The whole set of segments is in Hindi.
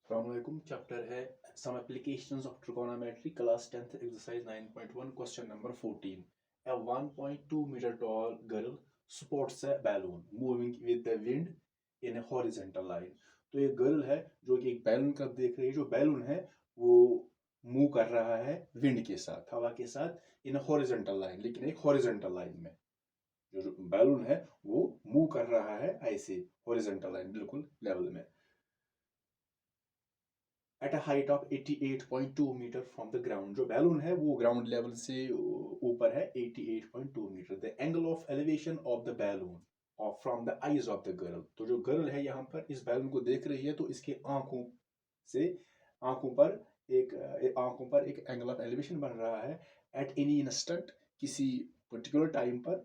Assalamualaikum. Chapter है Some Applications of Trigonometry, Class 10th Exercise 9.1, Question number 14. A 1.2 meter tall girl supports a balloon moving with the wind in a horizontal line. तो ये गर्ल है जो कि एक बैलून का देख रही है. जो बैलून है वो मूव कर रहा है विंड के साथ, हवा के साथ, इन हॉरिजॉन्टल लाइन, लेकिन एक हॉरिजॉन्टल लाइन में. जो बैलून है वो मूव कर रहा है ऐसे हॉरिजॉन्टल लाइन, बिल्कुल लेवल में. At a height of 88.2 metre from the ground. जो बैलून है वो ग्राउंड लेवल से ऊपर है 88.2 metre. The angle of elevation of the balloon और from the eyes of the girl. तो जो गर्ल है यहाँ पर इस बैलून को देख रही है तो इसके से आंखों पर एक एंगल ऑफ एलिवेशन बन रहा है एट एनी इंस्टेंट, किसी पर्टिकुलर टाइम पर.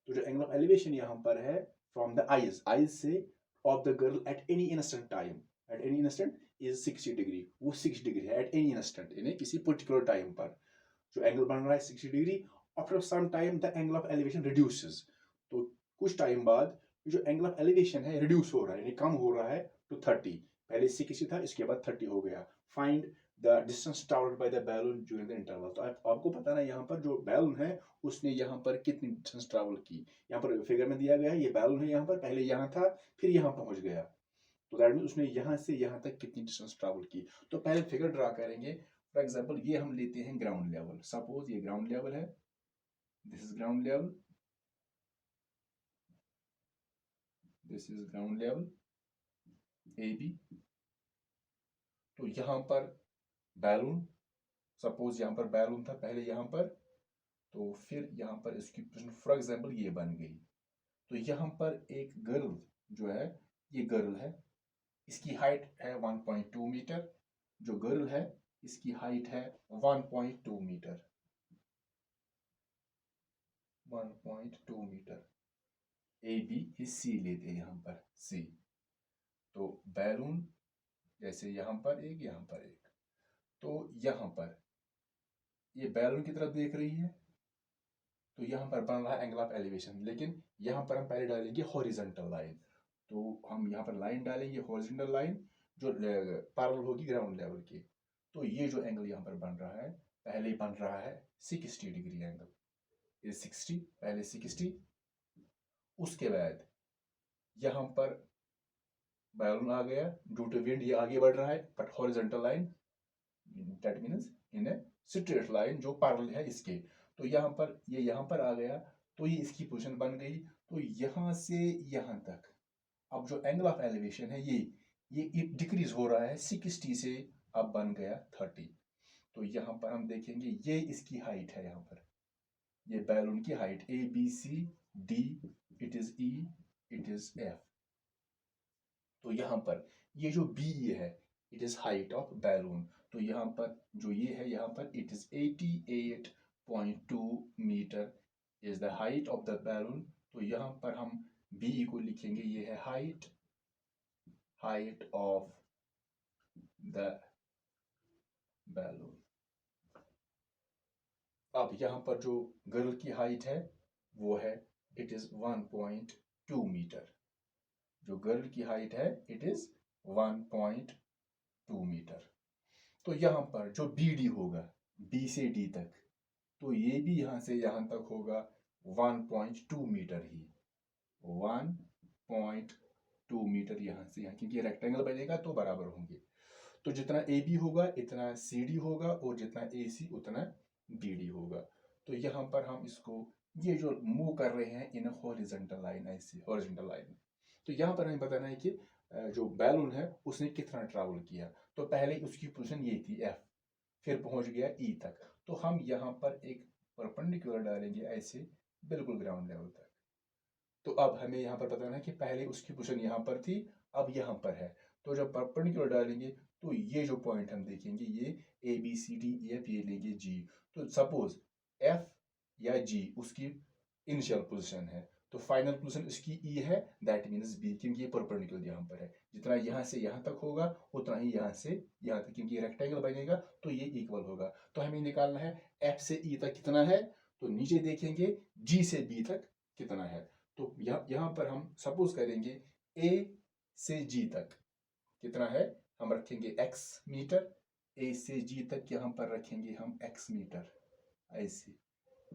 तो जो एंगल ऑफ एलिवेशन यहाँ पर है फ्रॉम द आईज से of the girl at any instant time, at any instant is 60 degree. वो 6 डिग्री है एट एनी इंस्टेंट, यानी किसी पर्टिकुलर टाइम पर जो एंगल बन रहा है 60 degree. After some time the angle of elevation reduces. तो कुछ टाइम बाद जो एंगल ऑफ एलिवेशन है रिड्यूस हो रहा है, यानी कम हो रहा है टू 30. पहले 60 था, इसके बाद 30 हो गया. Find the distance travelled by the balloon during the interval. तो आपको पता ना यहाँ पर जो बैलून है उसने यहाँ पर कितनी डिस्टेंस ट्रैवल की. यहाँ पर फिगर में दिया गया है, ये बैलून है यहाँ पर, पहले यहाँ था फिर यहाँ पहुंच गया. तो दैट मीन उसने यहाँ से यहाँ तक कितनी डिस्टेंस ट्रैवल की. तो पहले फिगर ड्रा करेंगे. फॉर एग्जांपल ये हम लेते हैं ग्राउंड लेवल. सपोज ये ग्राउंड लेवल है, this is ground level, this is ground level A B. तो यहाँ पर बैलून, सपोज यहाँ पर बैलून था पहले यहाँ पर, तो फिर यहाँ पर इसकी पोजीशन फॉर एग्जांपल ये बन गई. तो यहाँ पर एक गर्ल जो है, ये गर्ल है, इसकी हाइट है 1.2 मीटर. जो गर्ल है इसकी हाइट है 1.2 metre, 1.2 metre. A B C लेते हैं यहाँ पर सी. तो बैलून जैसे यहाँ पर एक, यहाँ पर एक. तो यहाँ पर ये बैलून की तरफ देख रही है, तो यहाँ पर बन रहा है एंगल ऑफ एलिवेशन. लेकिन यहाँ पर हम पहले डालेंगे हॉरिजॉन्टल लाइन. तो हम यहाँ पर लाइन डालेंगे हॉरिजॉन्टल लाइन जो पैरेलल होगी ग्राउंड लेवल की. तो ये जो एंगल यहाँ पर बन रहा है, पहले बन रहा है 60 डिग्री एंगल. ये 60, पहले 60. उसके बाद यहाँ पर बैलून आ गया, ड्यू टू विंड ये आगे बढ़ रहा है, but horizontal line, that means in a straight line जो पैरेलल है इसके. तो यहाँ पर ये यहाँ पर आ गया, तो ये इसकी पोजीशन बन गई. तो यहाँ से यहाँ तक अब जो एंगल ऑफ एलिवेशन है ये डिक्रीज हो रहा है 60 से, अब बन गया 30. तो यहाँ पर हम देखेंगे ये इसकी हाइट है, यहाँ पर ये बैलून की height A B C D, it is E, it is F. तो यहाँ पर ये जो बी है it is height of balloon. तो यहाँ पर जो ये है, यहाँ पर it is 88.2 metre is the height of the balloon. तो यहाँ पर हम बी को लिखेंगे, ये है हाइट ऑफ द बैलून. अब यहाँ पर जो गर्ल की हाइट है वो है इट इज 1.2 मीटर. जो गर्ल की हाइट है इट इज 1.2 मीटर. तो यहाँ पर जो बी डी होगा, बी से डी तक, तो ये भी यहाँ से यहाँ तक होगा 1.2 मीटर ही, 1.2 मीटर यहाँ से यहाँ, क्योंकि रेक्टेंगल बनेगा तो बराबर होंगे. तो जितना ए बी होगा इतना सी डी होगा, और जितना ए सी उतना बी डी होगा. तो यहाँ पर हम इसको ये जो मूव कर रहे हैं इन हॉरिजॉन्टल लाइन, ऐसे हॉरिजॉन्टल लाइन. तो यहाँ पर हमें बताना है कि जो बैलून है उसने कितना ट्रैवल किया. तो पहले उसकी पोजीशन ये थी एफ, फिर पहुंच गया ई तक. तो हम यहाँ पर एक परपेंडिकुलर डालेंगे ऐसे बिल्कुल ग्राउंड लेवल तक. तो अब हमें यहाँ पर बताना है कि पहले उसकी पोजीशन यहाँ पर थी, अब यहाँ पर है. तो जब परपेंडिकुलर डालेंगे तो ये जो पॉइंट हम देखेंगे, ये A B C D E F, ये लेंगे जी. तो सपोज एफ या जी उसकी इनिशियल पोजीशन है, तो फाइनल पोजीशन उसकी ई है, दैट मीन्स बी, क्योंकि ये परपेंडिकुलर यहाँ पर है. जितना यहाँ से यहाँ तक होगा उतना ही यहाँ से यहाँ तक, क्योंकि रेक्टेंगल बनेगा तो ये इक्वल होगा. तो हमें निकालना है एफ से ई तक कितना है. तो नीचे देखेंगे जी से बी तक कितना है. तो यहाँ पर हम सपोज करेंगे ए से जी तक कितना है, हम रखेंगे x मीटर, A से G तक यहाँ पर रखेंगे हम x मीटर, ऐसे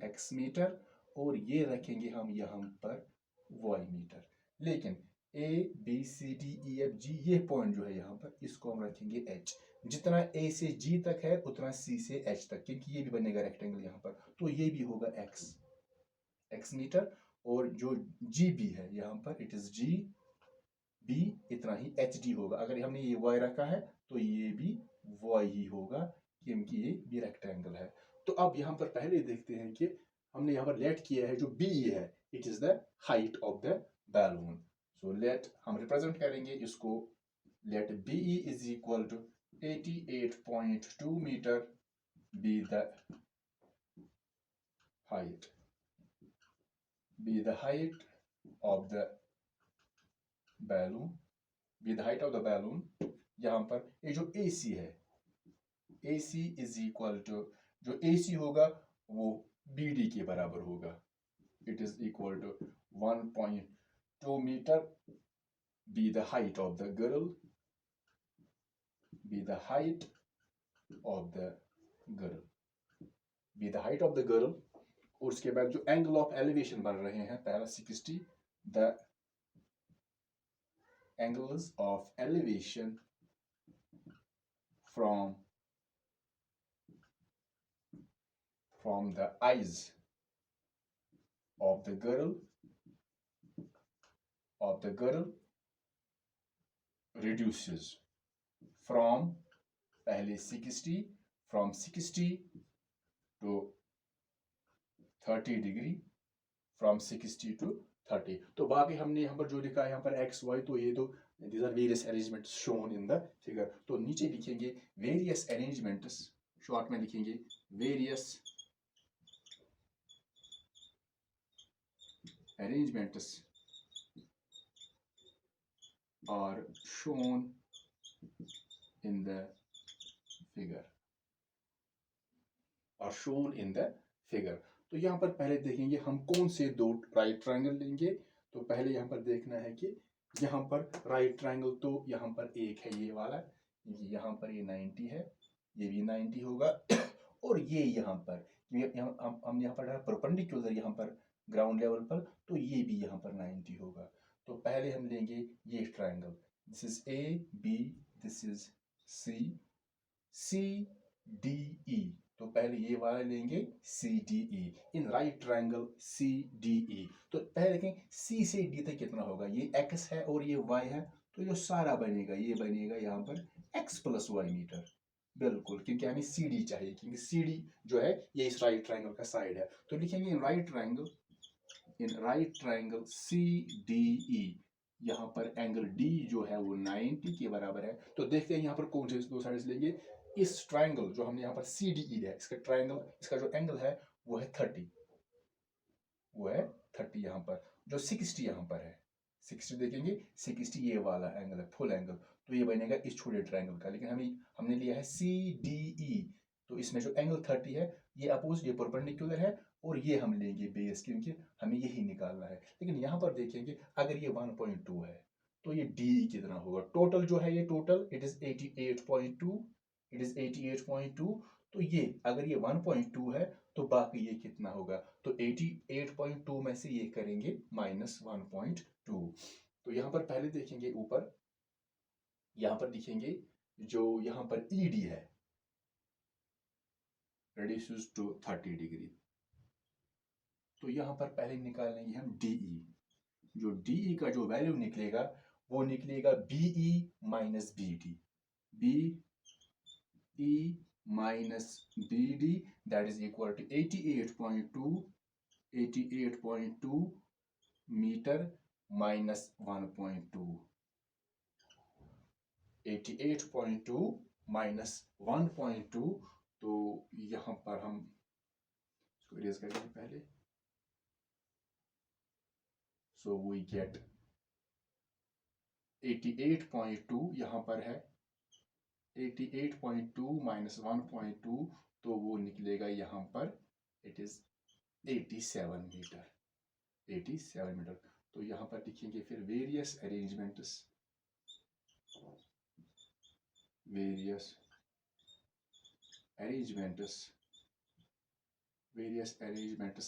x मीटर, और ये रखेंगे हम यहाँ पर y मीटर। लेकिन A B C D E F G ये पॉइंट जो है यहाँ पर, इसको हम रखेंगे H। जितना A से G तक है उतना C से H तक, क्योंकि ये भी बनेगा रेक्टेंगल यहाँ पर, तो ये भी होगा x मीटर, और जो GB है यहाँ पर इट इज GB, इतना ही HD होगा। अगर हमने ये y रखा है तो ये भी y ही होगा, क्योंकि ये भी रेक्टेंगल है। तो अब यहाँ पर पहले देखते हैं कि हमने यहाँ पर लेट किया है, जो BE है it is the height of the balloon. So let हम रिप्रेजेंट करेंगे इसको, let BE is equal to 88.2 metre be the height of the balloon। यहाँ पर ये जो AC है, AC इज इक्वल टू, जो AC होगा वो BD के बराबर होगा, it is equal to 1.2 metre be the height of the girl, और उसके बाद जो एंगल ऑफ एलिवेशन बन रहे हैं, पहला 60, the angles of elevation from the eyes of the girl reduces from पहले 60 from 60 to 30 degree, from 60 to 30। तो बाकी हमने यहाँ पर जो लिखा है यहाँ पर x y, तो ये तो these are various arrangements shown in the figure। तो नीचे लिखेंगे various arrangements, शॉर्ट में लिखेंगे various arrangements are shown in the figure। तो यहाँ पर पहले देखेंगे हम कौन से दो राइट ट्रायंगल लेंगे। तो पहले यहाँ पर देखना है कि यहाँ पर राइट ट्रायंगल, तो यहाँ पर एक है ये वाला, यहाँ पर ये 90 है, ये भी 90 होगा, और ये यहाँ पर हम यहाँ पर परपेंडिकुलर यहाँ पर ग्राउंड लेवल पर, तो ये भी यहाँ पर 90 होगा। तो पहले हम लेंगे ये triangle, this is AB, this is CDE। तो पहले ये वाला लेंगे CDE, इन राइट ट्रायंगल CDE। तो पहले देखें C से D तक कितना होगा, ये x है और ये y है, तो जो सारा बनेगा ये बनेगा यहाँ पर x + y मीटर, बिल्कुल, क्योंकि हमें CD चाहिए, क्योंकि CD जो है ये इस राइट ट्रायंगल का साइड है। तो लिखेंगे इन राइट ट्रायंगल CDE, यहाँ पर एंगल D जो है वो 90 के बराबर है। तो देखते हैं यहाँ पर कौन से दो साइड्स लेंगे। इस ट्रायंगल जो हमने यहाँ पर CDE है, इसका जो एंगल है वो है 30, यहाँ पर, जो 60 यहाँ पर है, 60 देखेंगे, 60 ये वाला एंगल है, फुल एंगल, तो ये बनेगा इस छोटे ट्रायंगल का। लेकिन हमने लिया है CDE, तो इसमें जो एंगल 30 है ये अपोजिट, ये परपेंडिकुलर है, और ये हम लेंगे बेस, क्योंकि हमें यही निकालना है। लेकिन यहाँ पर देखेंगे अगर ये 1.2 है तो ये DE कितना होगा, टोटल जो है ये टोटल इट इज 88.2, तो ये अगर ये 1.2 है तो बाकी ये कितना होगा, तो 88.2 में से ये करेंगे -1.2। तो यहाँ पर पहले देखेंगे ऊपर, यहाँ पर लिखेंगे जो यहाँ पर ED है, reduces to 30 डिग्री। तो यहाँ पर पहले निकाल लेंगे हम DE, जो DE का जो वैल्यू निकलेगा वो निकलेगा BE - BD, BE - BD, that is equal to 88.2 metre -1.2, 88.2 -1.2। तो यहाँ पर हम इसको इरेज करेंगे पहले, so we get 88.2 यहाँ पर है, 88.2 -1.2, तो वो निकलेगा यहाँ पर इट इज 87 मीटर। तो यहाँ पर लिखेंगे फिर various arrangements various arrangements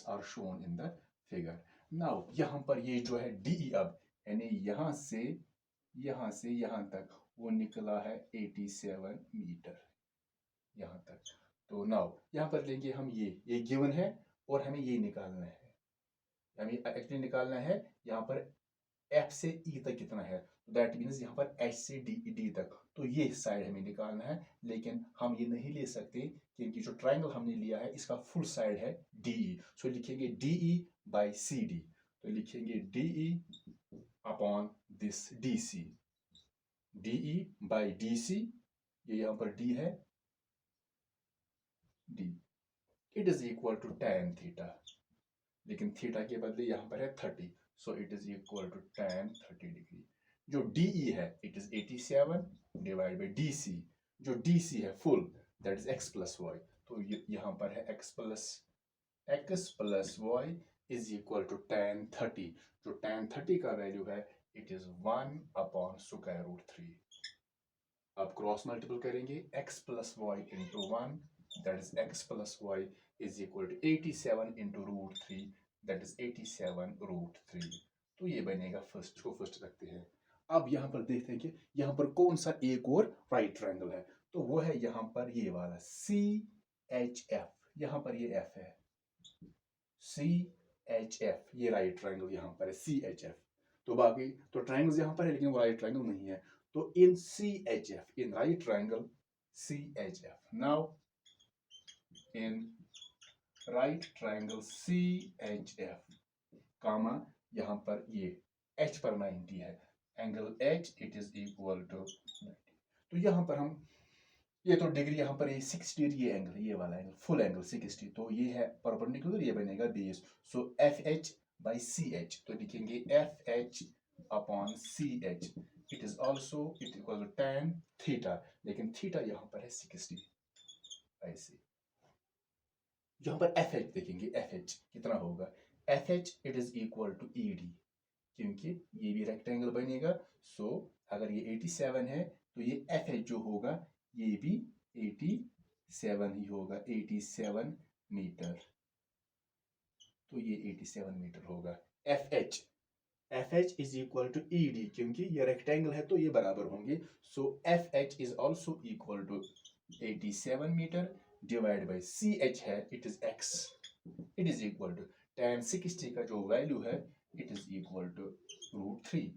are shown in the figure. Now यहाँ पर ये जो है DE अब यानी यहाँ से यहाँ तक वो निकला है 87 मीटर यहाँ तक। तो नाउ यहाँ पर लेंगे हम ये गिवन है और हमें ये निकालना है, हमें एक्चुअली निकालना है यहाँ पर F से E तक कितना है, दैट मीन्स यहाँ पर H से D तक। तो ये साइड हमें निकालना है, लेकिन हम ये नहीं ले सकते क्योंकि जो ट्रायंगल हमने लिया है इसका फुल साइड है DE। सो लिखेंगे DE बाई CD। तो लिखेंगे DE upon this DC, DE by DC, ये यहाँ पर D है, D it is equal to tan theta, लेकिन थीटा के बदले यहाँ पर है 30, so it is equal to tan 30 degree. जो DE है it is 87 divide by DC, जो DC है full that is x plus y. तो यहाँ पर है x plus y is equal to tan 30। जो tan 30 का वैल्यू है it is 1 upon square root 3। अब क्रॉस मल्टीपल करेंगे x plus y into 1 that is x plus y is equal to 87 into root 3 that is 87 root 3। तो ये बनेगा फर्स्ट को फर्स्ट रखते हैं। अब यहाँ पर देखते हैं कि यहाँ पर कौन सा एक और राइट ट्रायंगल है, तो वो है यहाँ पर ये वाला CHF, यहाँ पर ये F है CHF, ये राइट ट्रायंगल यहाँ पर है CHF। तो बाकी तो ट्रायंगल्स यहाँ पर है लेकिन वो राइट ट्रायंगल नहीं है। तो in CHF, in right triangle CHF, now in right triangle CHF, comma यहाँ पर ये H पर 90 है, angle H it is equal to 90। तो यहाँ पर हम ये तो डिग्री यहाँ पर ये 60 ये एंगल, ये वाला एंगल फुल एंगल 60, तो ये है परपेंडिकुलर, ये बनेगा base. So FH by CH, तो लिखेंगे FH upon CH it is also it equal to tan theta, लेकिन थीटा यहाँ पर है 60। ऐसे यहाँ पर FH देखेंगे, FH कितना होगा, FH it is equal to ED, क्योंकि ये भी रेक्टेंगल बनेगा। सो अगर ये 87 है तो ये FH जो होगा ये भी 87 ही होगा, 87 मीटर। तो ये 87 मीटर होगा। FH is equal to ED, क्योंकि ये रेक्टेंगल है तो ये बराबर होंगे। So FH is also equal to 87 metre divide by CH है it is x, it is equal to tan 60 का जो वैल्यू है it is equal to root 3।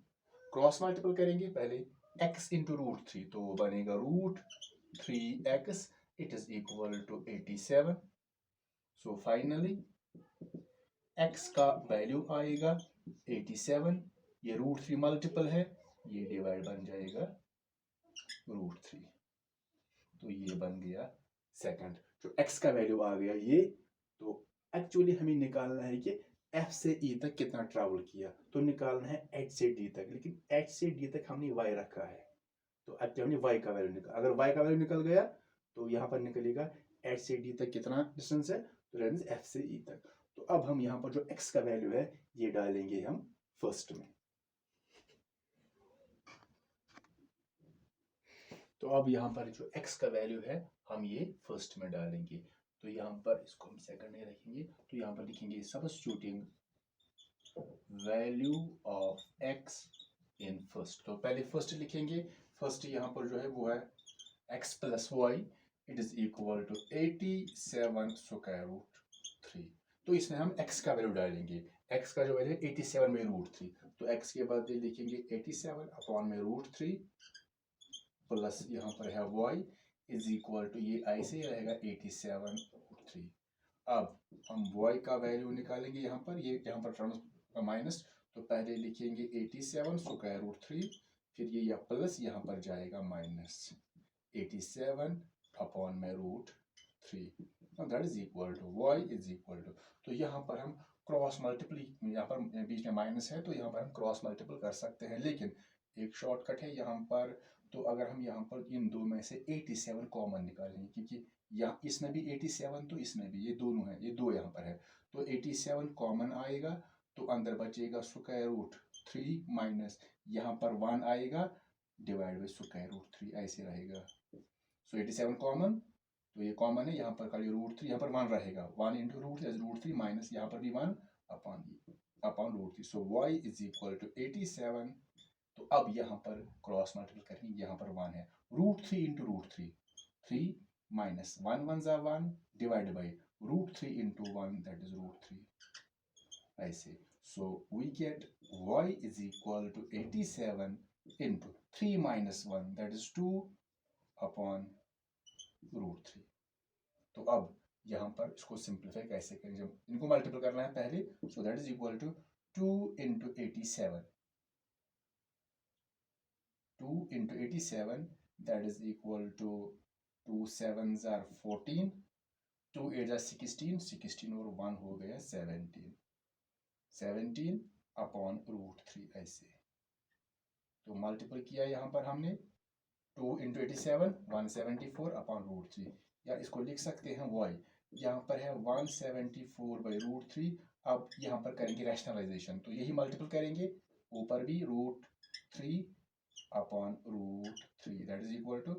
Cross multiple करेंगे पहले x इंटू रूट 3, तो वो बनेगा root 3x it is equal to 87। So finally x का वैल्यू आएगा 87, ये रूट 3 मल्टीपल है, ये डिवाइड बन जाएगा रूट 3। तो ये बन गया सेकंड। जो x का वैल्यू आ गया ये, तो एक्चुअली हमें निकालना है कि F से E तक कितना ट्रैवल किया, तो निकालना है H से D तक, लेकिन H से D तक हमने y रखा है, तो एक्चुअली हमने y का वैल्यू निकाल, अगर y का वैल्यू निकल गया तो यहाँ पर निकलेगा H से D तक कितना डिस्टेंस है, तो दैट मींस F से E तक। तो अब हम यहाँ पर जो x का वैल्यू है ये डालेंगे हम फर्स्ट में। तो अब यहाँ पर जो x का वैल्यू है हम ये फर्स्ट में डालेंगे, तो यहाँ पर इसको हम सेकंड में रखेंगे। तो यहाँ पर लिखेंगे substituting value of x in first. तो पहले फर्स्ट लिखेंगे, फर्स्ट यहाँ पर जो है वो है x plus y it is equal to 87 square root 3। तो इसमें हम x का वैल्यू डालेंगे, x का जो वैल्यू है 87 में रूट 3, तो x के बाद लिखेंगे 87 अपॉन में रूट 3 प्लस यहाँ पर है y इज इक्वल टू ये आई से रहेगा 87 3। अब हम y का वैल्यू निकालेंगे यहाँ पर, ये यहाँ पर टर्म्स का माइनस, तो पहले लिखेंगे 87 स्क्वायर रूट 3, फिर ये या प्लस यहाँ पर जाएगा माइनस 87 अपॉन में root 3, that is equal to y is equal to, तो यहाँ पर हम क्रॉस मल्टीपल, यहाँ पर बीच में माइनस है तो यहाँ पर हम क्रॉस मल्टीपल कर सकते हैं, लेकिन एक शॉर्टकट है यहाँ पर। तो अगर हम यहाँ पर इन दो में से 87 कॉमन निकालेंगे, क्योंकि यहाँ इसमें भी 87 तो इसमें भी, ये दोनों है, ये दो यहाँ पर है, तो 87 कॉमन आएगा, तो अंदर बचेगा स्क्वायर रूट 3 माइनस यहाँ पर 1 आएगा, डिवाइड बाई √3 ऐसे रहेगा। सो 87 कॉमन, तो ये कॉमन है, यहाँ पर खाली √3, यहाँ पर 1 रहेगा, 1 इंटू √3 माइनस यहाँ पर भी 1 upon √3। So y is equal to 87। तो अब यहाँ पर क्रॉस मल्टीपल करेंगे, यहाँ पर 1 है, √3 इंटू √3, 3 माइनस 1 1 जा 1 divide by √3 into 1 that is √3 ऐसे। So we get y is equal to 87 into 3 minus 1 that is 2 upon √3। तो अब यहाँ पर इसको सिंप्लीफाई कैसे करें, जब इनको मल्टीपल करना है पहले, so that is equal to 2 into 87, 2 into 87 that is equal to 2 7s are 14, 2 8s are 16, 16 और 1 हो गया 17, 17 अपॉन √3 ऐसे। तो मल्टीपल किया यहाँ पर हमने 2 into 87 174 अपॉन √3, या इसको लिख सकते हैं y, यहाँ पर है 174 बाई √3। अब यहाँ पर करेंगे रैशनलाइजेशन, तो यही मल्टीपल करेंगे, ऊपर भी √3 upon √3 that is equal to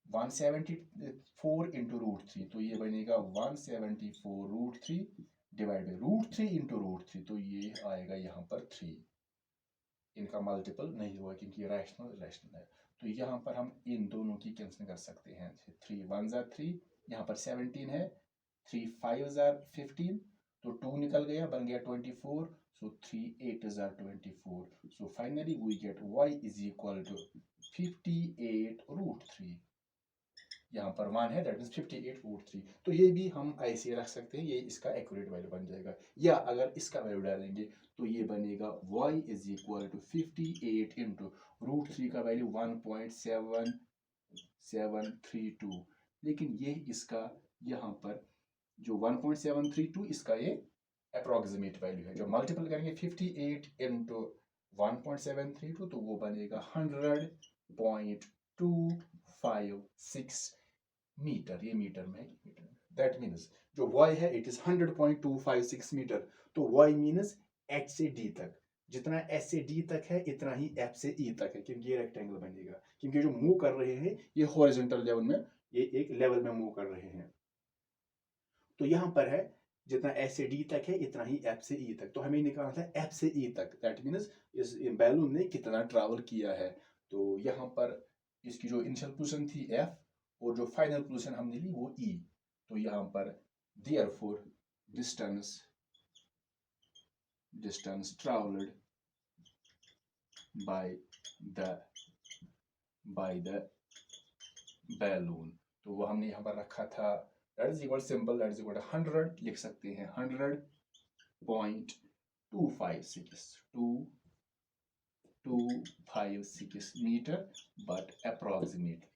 174 into √3, तो ये बनेगा 174 √3 डिवाइड बाई √3 इंटू √3, तो ये आएगा यहाँ पर 3। इनका मल्टीपल नहीं हुआ क्योंकि रैशनल है, तो यहाँ पर हम इन दोनों की कैंसिल कर सकते हैं। 3 1s are 3, यहाँ पर 17 है, 3 5s are 15, तो 2 निकल गया, बन गया 24, so 3 8s are 24, so finally we get y is equal to 58 √3। यहाँ पर 1 है, दैट मीन्स 58 √3। तो ये भी हम ऐसे रख सकते हैं, ये इसका एक्यूरेट वैल्यू बन जाएगा, या अगर इसका वैल्यू डालेंगे तो ये बनेगा y is equal to 58 into √3 का वैल्यू 1.7732, लेकिन ये इसका यहाँ पर जो 1.732 इसका ये अप्रोक्सीमेट वैल्यू है। जब मल्टीपल करेंगे 58 इंटू 1.732 तो वो बनेगा 100.256 मीटर, ये मीटर में है, दैट मीन्स जो y है इट इज 100.256 मीटर। तो y मीन्स h से d तक, जितना s से d तक है इतना ही f से e तक है, क्योंकि ये रेक्टेंगल बनेगा, क्योंकि जो मूव कर रहे हैं ये हॉरिजॉन्टल लेवल में, ये एक लेवल में मूव कर रहे हैं। तो यहाँ पर है जितना s से d तक है इतना ही f से e तक, तो हमें निकालना था f से e तक, दैट मीन्स इस बैलून ने कितना ट्रैवल किया है। तो यहाँ पर इसकी जो इनिशियल पोजीशन थी f और जो फाइनल पोजीशन हमने ली वो e, तो यहाँ पर therefore distance traveled by the balloon, तो वो हमने यहाँ पर रखा था that is equal simple, that is equal 100 लिख सकते हैं, 100.256 मीटर, बट अप्रोक्सीमेटली